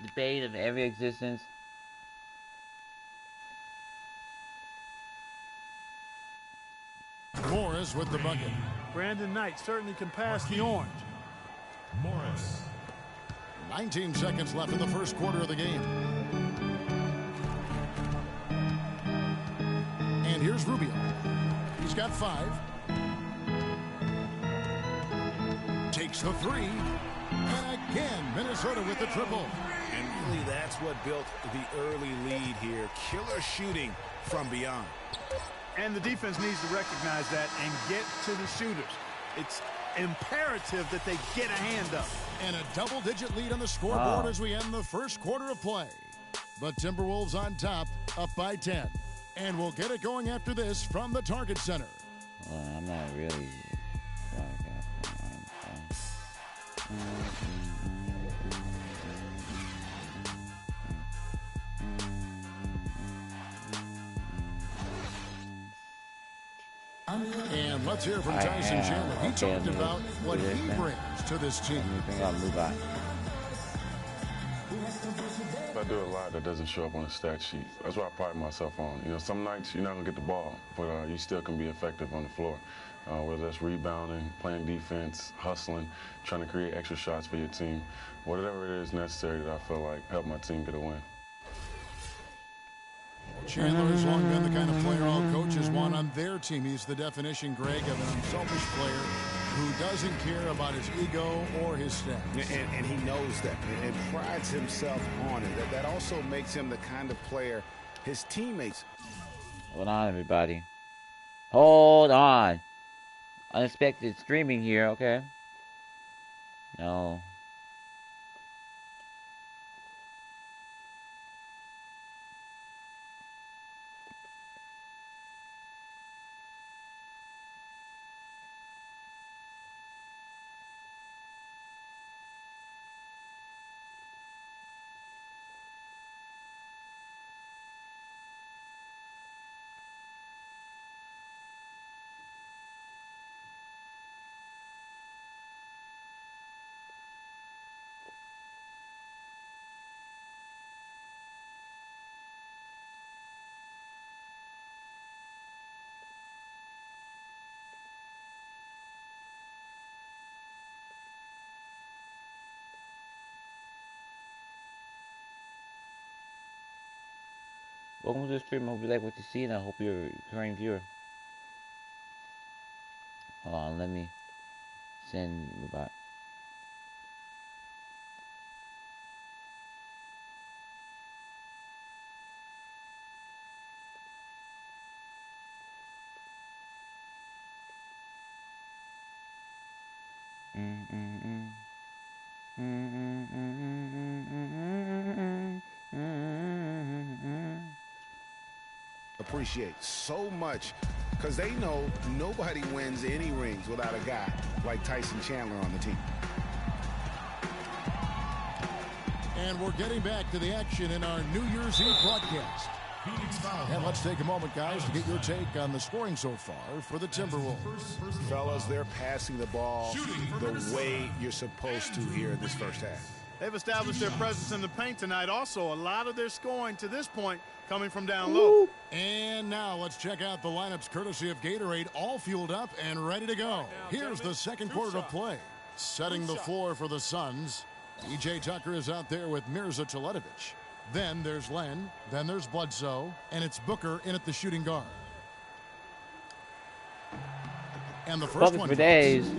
debate of every existence. Morris with the bucket. Brandon Knight certainly can pass the orange. Morris. 19 seconds left in the first quarter of the game. And here's Rubio. He's got 5. Takes the 3. And again, Minnesota with the triple. And really, that's what built the early lead here. Killer shooting from beyond. And the defense needs to recognize that and get to the shooters. It's imperative that they get a hand up. And a double-digit lead on the scoreboard as we end the first quarter of play. But Timberwolves on top, up by 10. And we'll get it going after this from the Target Center. Well, I'm not really. And let's hear from Tyson Chandler. He talked about what he brings to this team. I'll move on. I do a lot that doesn't show up on the stat sheet. That's what I pride myself on. You know, some nights you're not going to get the ball, but you still can be effective on the floor. Whether that's rebounding, playing defense, hustling, trying to create extra shots for your team. Whatever it is necessary that I feel like help my team get a win. Chandler has long been the kind of player all coaches want on their team. He's the definition, Greg, of an unselfish player who doesn't care about his ego or his stats. And he knows that and prides himself on it. That also makes him the kind of player his teammates. Hold on, everybody. Hold on. Unexpected streaming here, okay? No. Welcome to the stream. I hope you like what you see, and I hope you're a recurring viewer. Hold on, let me send about. Appreciate so much because they know nobody wins any rings without a guy like Tyson Chandler on the team. And we're getting back to the action in our New Year's Eve broadcast. And let's take a moment, guys, to get your take on the scoring so far for the Timberwolves. Fellas, they're passing the ball the way you're supposed to here in this first half. They've established their presence in the paint tonight. Also, a lot of their scoring to this point coming from down low. And now let's check out the lineups courtesy of Gatorade, all fueled up and ready to go. Here's the second quarter of play. Setting the floor for the Suns. E.J. Tucker is out there with Mirza Teletovic. Then there's Len. Then there's Bledsoe. And it's Booker in at the shooting guard. And the first one. For days.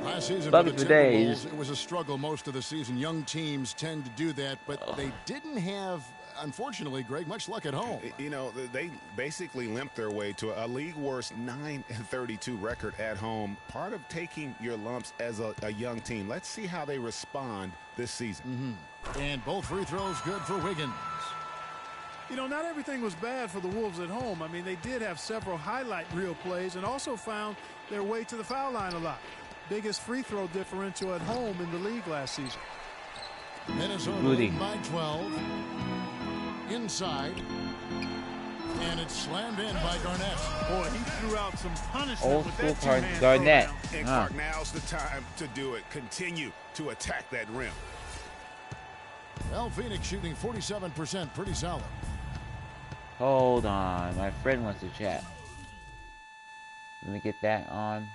Last season for the Timberwolves, it was a struggle most of the season. Young teams tend to do that, but they didn't have, unfortunately, Greg, much luck at home. You know, they basically limped their way to a league-worst 9-32 record at home. Part of taking your lumps as a young team. Let's see how they respond this season. And both free throws good for Wiggins. You know, not everything was bad for the Wolves at home. I mean, they did have several highlight reel plays and also found their way to the foul line a lot. Biggest free throw differential at home in the league last season. Minnesota leading by 12. Inside. And it's slammed in by Garnett. Boy, he threw out some punishment Old with school that two-hand Garnett. throwdown. And Clark, now's the time to do it. Continue to attack that rim. Well, Phoenix shooting 47%, pretty solid. Hold on, my friend wants to chat. Let me get that on.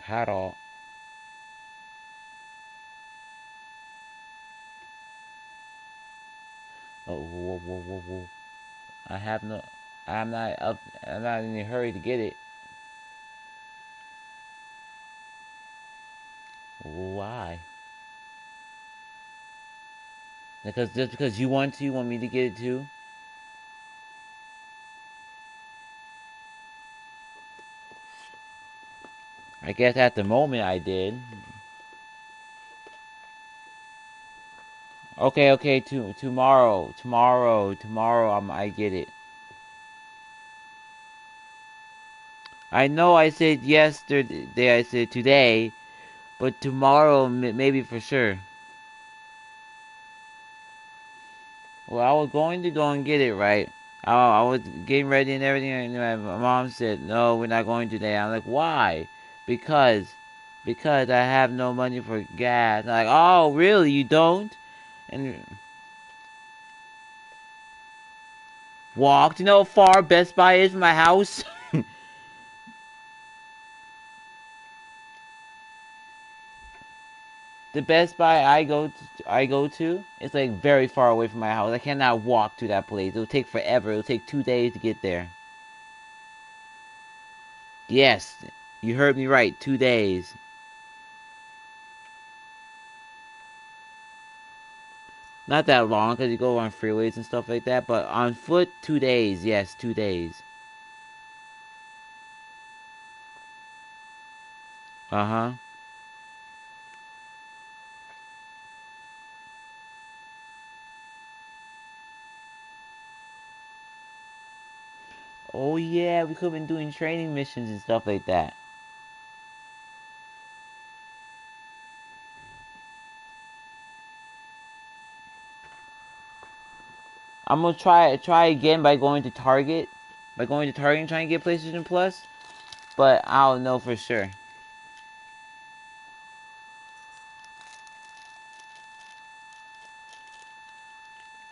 Paddle. Oh, whoa, whoa, whoa, whoa. I'm not in a hurry to get it. Why? Just because you want me to get it too? I guess at the moment I did. Okay, tomorrow, I get it. I know I said yesterday, I said today, but tomorrow, maybe for sure. Well, I was going to go and get it, right? I was getting ready and everything, and my mom said, no, we're not going today. I'm like, why? Because I have no money for gas. I'm like, oh, really, you don't? And walked, you know how far Best Buy is from my house? The Best Buy I go to, it's like very far away from my house. I cannot walk to that place. It'll take forever. It'll take 2 days to get there. Yes, you heard me right. 2 days. Not that long because you go on freeways and stuff like that. But on foot, 2 days. Yes, 2 days. Uh-huh. Oh yeah, we could have been doing training missions and stuff like that. I'm gonna try again by going to Target. By going to Target and trying to get PlayStation Plus. But I don't know for sure.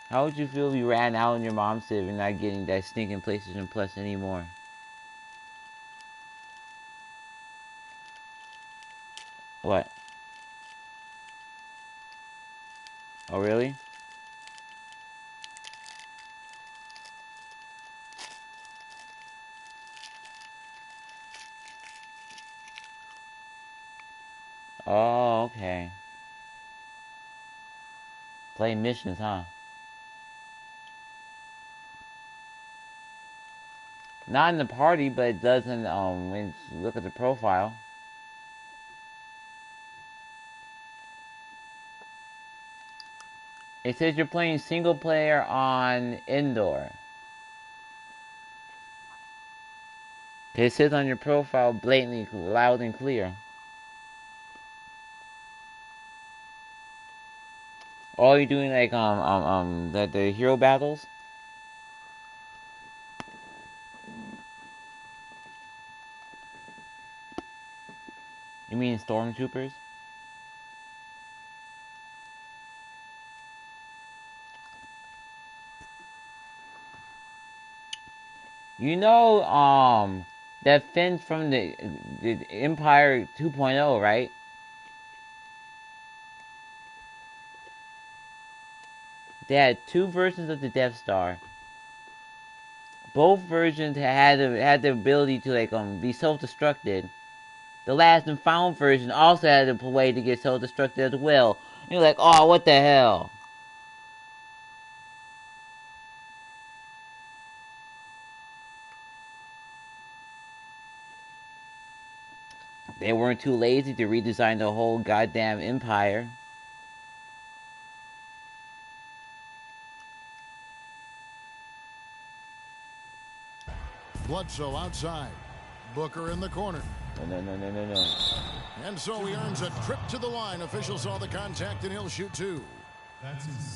How would you feel if you ran out and your mom said you're not getting that stinking PlayStation Plus anymore? What? Oh, really? Oh, okay. Play missions, huh? Not in the party, but it doesn't, when you look at the profile. It says you're playing single player on indoor. It says on your profile blatantly, loud and clear. Oh, you're doing like, the hero battles? You mean stormtroopers? You know, that fence from the Empire 2.0, right? They had two versions of the Death Star. Both versions had the ability to like be self-destructed. The last and found version also had a way to get self-destructed as well. And you're like, oh, what the hell? They weren't too lazy to redesign the whole goddamn Empire. Bledsoe outside. Booker in the corner. No. And so he earns a trip to the line. Officials saw the contact, and he'll shoot 2.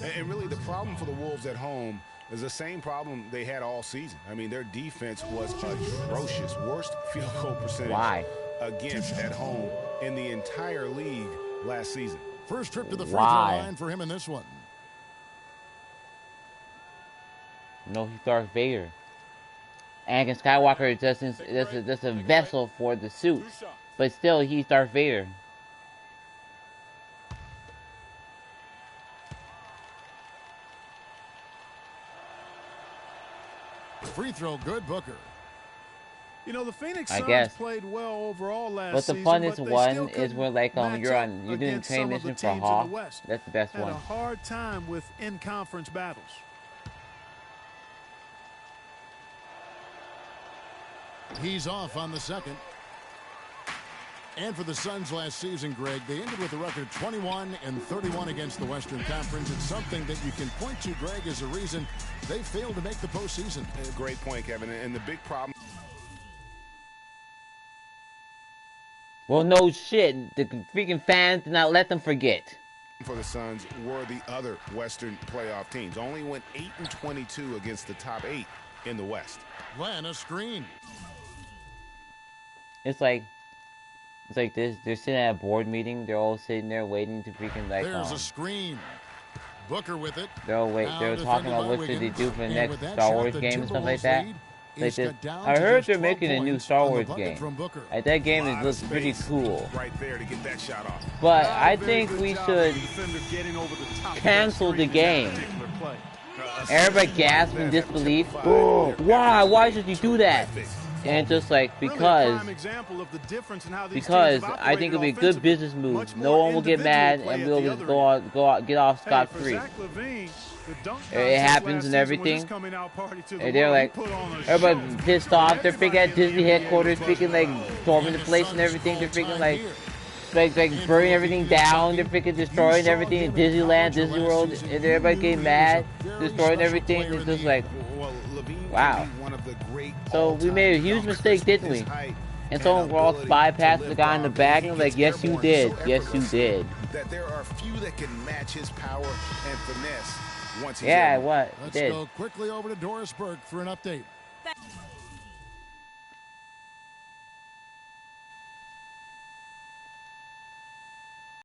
And really, the problem for the Wolves at home is the same problem they had all season. I mean, their defense was atrocious. Worst field goal percentage against at home in the entire league last season. First trip to the free throw line for him in this one. No, he's Darth Vader. Anakin Skywalker is just a vessel for the suit. But still, he's Darth Vader. Free throw, good, Booker. You know, the Phoenix Suns played well overall last season. But the funnest one is where you're doing train mission for Hawk. That's the best one. Had a hard time with in-conference battles. He's off on the second. And for the Suns last season, Greg, they ended with a record 21-31 against the Western Conference. It's something that you can point to, Greg, as a reason they failed to make the postseason. Great point, Kevin. And the big problem. Well, no shit. The freaking fans did not let them forget. For the Suns were the other Western playoff teams. Only went 8-22 against the top 8 in the West. Lan, a screen. It's like this. They're sitting at a board meeting. They're all sitting there waiting to freaking There's a screen. Booker with it. They're talking about what should they do for the next Star Wars game and stuff like that. Like this. I heard they're making a new Star Wars game. Like, that game looks pretty cool. Right there to get that shot off. But I think we should cancel the game. Everybody gasped in disbelief. Why? Why should you do that? And just like because I think it'll be a good business move. No one will get mad, and we'll just get off scot-free. It happens and everything. And they're like, everybody pissed off. They're freaking at Disney headquarters, freaking like storming the place and everything. They're freaking like burning everything down. They're freaking destroying everything in Disneyland, Disney World, and everybody getting mad, destroying everything. It's just like, wow. So we made a huge mistake, didn't we? And someone walks by past the guy in the back and was like, yes, you did. Yes, you did. That there are few that can match his power and finesse once he's what? Let's go quickly over to Doris Burke for an update.